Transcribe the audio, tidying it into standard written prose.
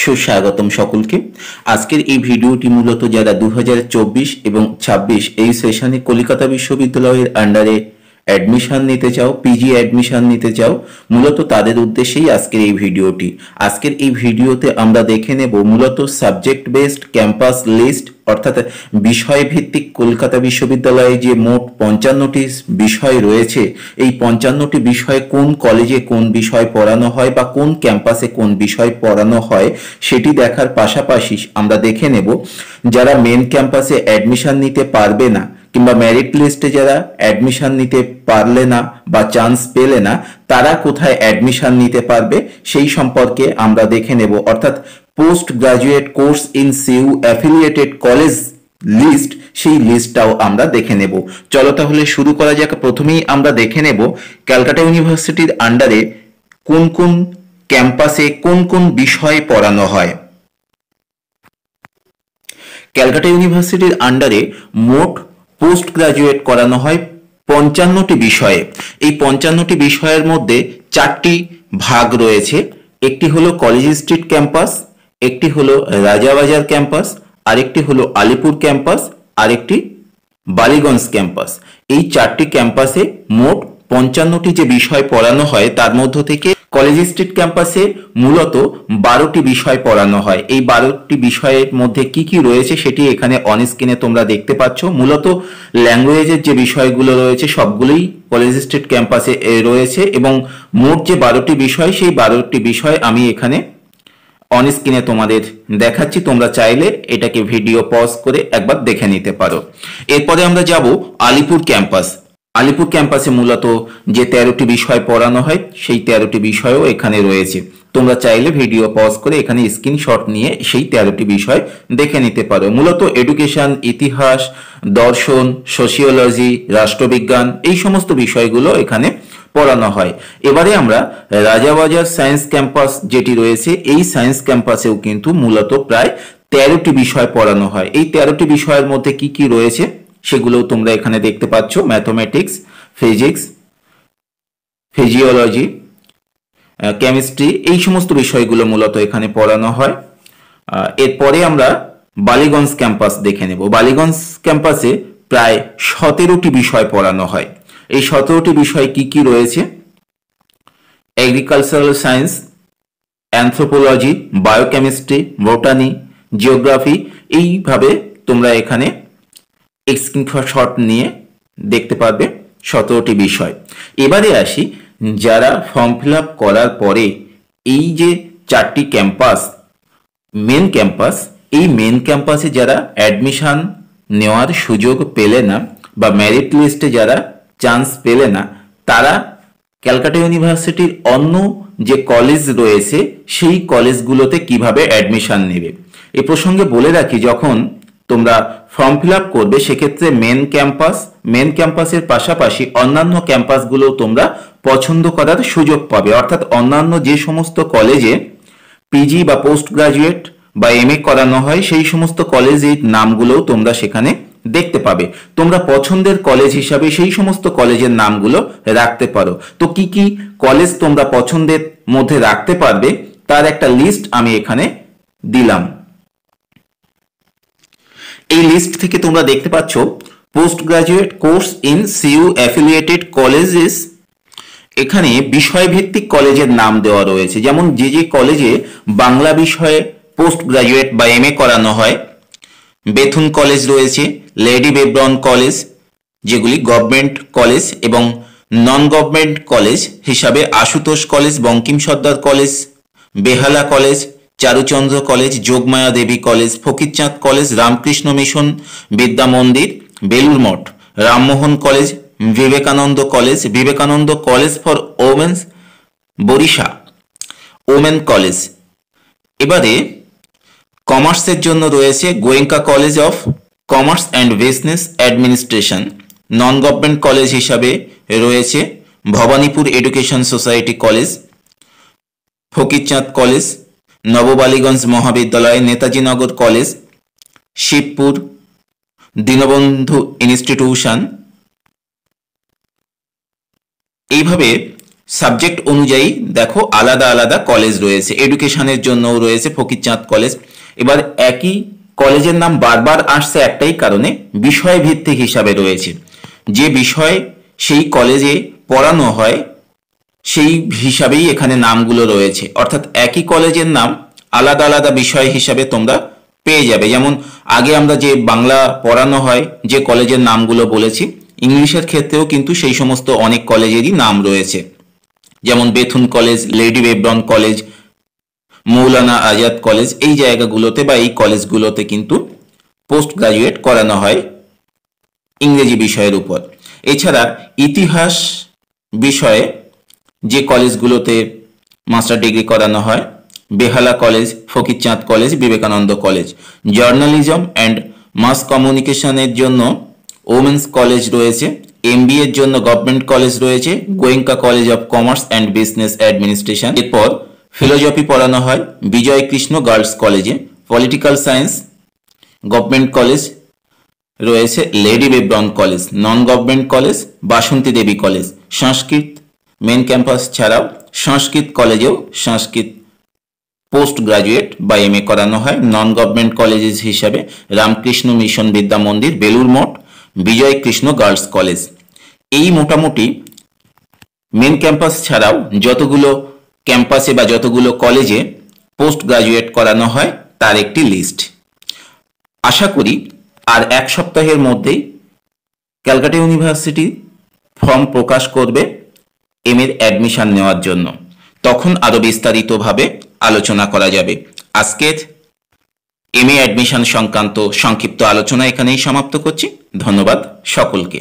সুস্বাগতম সকলকে। আজকের এই ভিডিওটি মূলত যারা 2024 এবং 26 এই সেশনে কলকাতা বিশ্ববিদ্যালয়ের আন্ডারে অ্যাডমিশন নিতে চাও, পিজি অ্যাডমিশন নিতে চাও, মূলত তাদের উদ্দেশ্যেই আজকের এই ভিডিওটি। আজকের এই ভিডিওতে আমরা দেখে নেব মূলত সাবজেক্ট বেসড ক্যাম্পাস লিস্ট, অর্থাৎ বিষয়ভিত্তিক কলকাতা বিশ্ববিদ্যালয়ে যে মোট 55টি বিষয় রয়েছে, এই 55টি বিষয়ে কোন কলেজে কোন বিষয় পড়ানো হয় বা কোন ক্যাম্পাসে কোন বিষয় পড়ানো হয় সেটি দেখার পাশাপাশি আমরা দেখে নেব যারা মেন ক্যাম্পাসে অ্যাডমিশন নিতে পারবে না কিংবা মেরিট লিস্টে যারা অ্যাডমিশন নিতে পারলে না বা চান্স পেলে না, তারা কোথায় অ্যাডমিশন নিতে পারবে সেই সম্পর্কে আমরা দেখে নেব। অর্থাৎ post graduate course in CU affiliated college list, সেই লিস্টটাও আমরা দেখে নেব। চলো তাহলে শুরু করা যাক। প্রথমেই আমরা দেখে নেব ক্যালকাটা ইউনিভার্সিটির আন্ডারে কোন কোন ক্যাম্পাসে কোন কোন বিষয় পড়ানো হয়। ক্যালকাটা ইউনিভার্সিটির আন্ডারে মোট পোস্ট গ্রাজুয়েট করানো হয় 55টি বিষয়ে। এই 55টি বিষয়ের মধ্যে 4টি ভাগ রয়েছে। একটি হলো কলেজ স্ট্রিট ক্যাম্পাস, একটি হলো রাজাবাজার ক্যাম্পাস, আরেকটি হলো আলিপুর ক্যাম্পাস, আরেকটি বালিগঞ্জ ক্যাম্পাস। এই 4টি ক্যাম্পাসে মোট 55টি যে বিষয় পড়ানো হয় তার মধ্য থেকে কলেজ স্ট্রিট ক্যাম্পাসে মূলত 12টি বিষয় পড়ানো হয়। এই 12টি বিষয়ের মধ্যে কি কি রয়েছে সেটি এখানে অন স্ক্রিনে তোমরা দেখতে পাচ্ছ। মূলত ল্যাঙ্গুয়েজের যে বিষয়গুলো রয়েছে সবগুলোই কলেজ স্ট্রিট ক্যাম্পাসে রয়েছে এবং মোট যে 12টি বিষয় সেই 12টি বিষয় আমি এখানে অন স্ক্রিনে তোমাদের দেখাচ্ছি। তোমরা চাইলে এটাকে ভিডিও পজ করে একবার দেখে নিতে পারো। এরপরে আমরা যাব আলিপুর ক্যাম্পাস। আলিপুর ক্যাম্পাসে মূলত যে 13টি বিষয় পড়ানো হয় সেই 13টি বিষয়ও এখানে রয়েছে। তোমরা চাইলে ভিডিও পজ করে এখানে স্ক্রিনশট নিয়ে সেই 13টি বিষয় দেখে নিতে পারো। মূলত এডুকেশন, ইতিহাস, দর্শন, সোশিওলজি, রাষ্ট্রবিজ্ঞান এই সমস্ত বিষয়গুলো এখানে পড়ানো হয়। এবারে আমরা রাজাবাজার সায়েন্স ক্যাম্পাস যেটি রয়েছে, এই সায়েন্স ক্যাম্পাসেও কিন্তু মূলত প্রায় 13টি বিষয় পড়ানো হয়। এই 13টি বিষয়ের মধ্যে কি কি রয়েছে সেগুলো তোমরা এখানে দেখতে পাচ্ছ। ম্যাথমেটিক্স, ফিজিক্স, ফিজিওলজি, কেমিস্ট্রি এই সমস্ত বিষয়গুলো মূলত এখানে পড়ানো হয়। এরপরে আমরা বালিগঞ্জ ক্যাম্পাস দেখে নেব। বালিগঞ্জ ক্যাম্পাসে প্রায় 17টি বিষয় পড়ানো হয়। এই 17টি বিষয় কি কি রয়েছে? Agricultural science, anthropology, biochemistry, botany, geography, এইভাবে তোমরা এখানে স্ক্রিনশট নিয়ে দেখতে পারবে 17টি বিষয়। এবারে আসি যারা ফর্ম ফিল আপ করার পরে এই যে 4টি ক্যাম্পাস, মেন ক্যাম্পাস, এই মেন ক্যাম্পাসে যারা অ্যাডমিশন নেওয়ার সুযোগ পেলে না বা মেরিট লিস্টে যারা চান্স পেলে না, তারা ক্যালকাটা ইউনিভার্সিটির অন্য যে কলেজ রয়েছে সেই কলেজগুলোতে কিভাবে অ্যাডমিশন নেবে। এ প্রসঙ্গে বলে রাখি, যখন তোমরা ফর্ম ফিল আপ করবে সেক্ষেত্রে মেন ক্যাম্পাসের পাশাপাশি অন্যান্য ক্যাম্পাসগুলো তোমরা পছন্দ করার সুযোগ পাবে। অর্থাৎ অন্যান্য যে সমস্ত কলেজে পিজি বা পোস্ট গ্রাজুয়েট বা এমএ করানো হয় সেই সমস্ত কলেজের নামগুলোও তোমরা সেখানে দেখতে পাবে। তোমরা পছন্দের কলেজ হিসাবে সেই সমস্ত কলেজের নামগুলো রাখতে পারো। তো কি কি কলেজ তোমরা পছন্দের মধ্যে রাখতে পারবে তার একটা লিস্ট আমি এখানে দিলাম। এই লিস্ট থেকে তোমরা দেখতে পাচ্ছ post graduate course in CU affiliated colleges. এখানে বিষয়ভিত্তিক কলেজের নাম দেওয়া রয়েছে, যেমন যে যে কলেজে বাংলা বিষয়ে পোস্ট গ্রাজুয়েট বা এমএ করানো হয়। বেথুন কলেজ রয়েছে, লেডি বেব্রন কলেজ, যেগুলি গভর্নমেন্ট কলেজ, এবং নন গভর্নমেন্ট কলেজ হিসাবে Ashutosh college, Bankim Sardar college, Behala college, Charuchandra college, Jogamaya Devi college, Fakirchand college, Ramakrishna mission Vidya Mandir, Belur Math, Rammohan college, Vivekananda college, Vivekananda college for womens, Barisha women college. এবারে কমার্সের জন্য রয়েছে Goenka college of commerce and business administration. Non government college হিসাবে রয়েছে Bhawanipur education society college, Fakirchand college, নববালিগঞ্জ মহাবিদ্যালয়, নেতাজি নগর college, Shibpur Dinabandhu institution. এইভাবে subject অনুযায়ী দেখো আলাদা আলাদা কলেজ রয়েছে। এডুকেশনের জন্যও রয়েছে ফকিরচাঁদ কলেজ। এবার একই কলেজের নাম বারবার আসছে একটাই কারণে, বিষয় ভিত্তিক হিসাবে রয়েছে। যে বিষয় সেই কলেজে পড়ানো হয় সেই হিসাবেই এখানে নামগুলো রয়েছে, অর্থাৎ একই কলেজের নাম আলাদা আলাদা বিষয় হিসাবে তোমরা পেয়ে যাবে। যেমন আগে আমরা যে বাংলা পড়ানো হয় যে কলেজের নামগুলো বলেছি, ইংলিশের ক্ষেত্রেও কিন্তু সেই সমস্ত অনেক কলেজেরই নাম রয়েছে, যেমন Bethune college, lady Brabourne college, Maulana Azad college. এই জায়গাগুলোতে বা এই কলেজগুলোতে কিন্তু পোস্ট গ্রাজুয়েট করানো হয় ইংরেজি বিষয়ের উপর। এছাড়া ইতিহাস বিষয়ে যে কলেজগুলোতে মাস্টার ডিগ্রি করানো হয়, Behala college, Fakirchand college, Vivekananda college. Journalism and mass কমিউনিকেশনের জন্য ওমেন্স কলেজ রয়েছে। এমবিএ এর জন্য গভর্নমেন্ট কলেজ রয়েছে, Goenka college of commerce and business administration. এরপর ফিলোজফি পড়ানো হয় বিজয় কৃষ্ণ গার্লস কলেজে। পলিটিক্যাল সায়েন্স গভর্নমেন্ট কলেজ রয়েছে lady Brabourne college. Non government college Basanti Devi college. Sanskrit main campus ছাড়াও সংস্কৃত কলেজেও সংস্কৃত পোস্ট গ্রাজুয়েট বা এমএ করানো হয়। নন গভর্নমেন্ট কলেজেস হিসাবে রামকৃষ্ণ মিশন বিদ্যা মন্দির, বেলুর মঠ, বিজয় কৃষ্ণ গার্লস কলেজ। এই মোটামুটি মেন ক্যাম্পাস ছাড়াও যতগুলো ক্যাম্পাসে বা যতগুলো কলেজে পোস্ট গ্রাজুয়েট করানো হয় তার একটি লিস্ট। আশা করি আর এক সপ্তাহের মধ্যেই ক্যালকাটা ইউনিভার্সিটি ফর্ম প্রকাশ করবে এমএর অ্যাডমিশন নেওয়ার জন্য, তখন আরো বিস্তারিতভাবে আলোচনা করা যাবে। আজকের এমএ অ্যাডমিশন সংক্রান্ত সংক্ষিপ্ত আলোচনা এখানেই সমাপ্ত করছি। ধন্যবাদ সকলকে।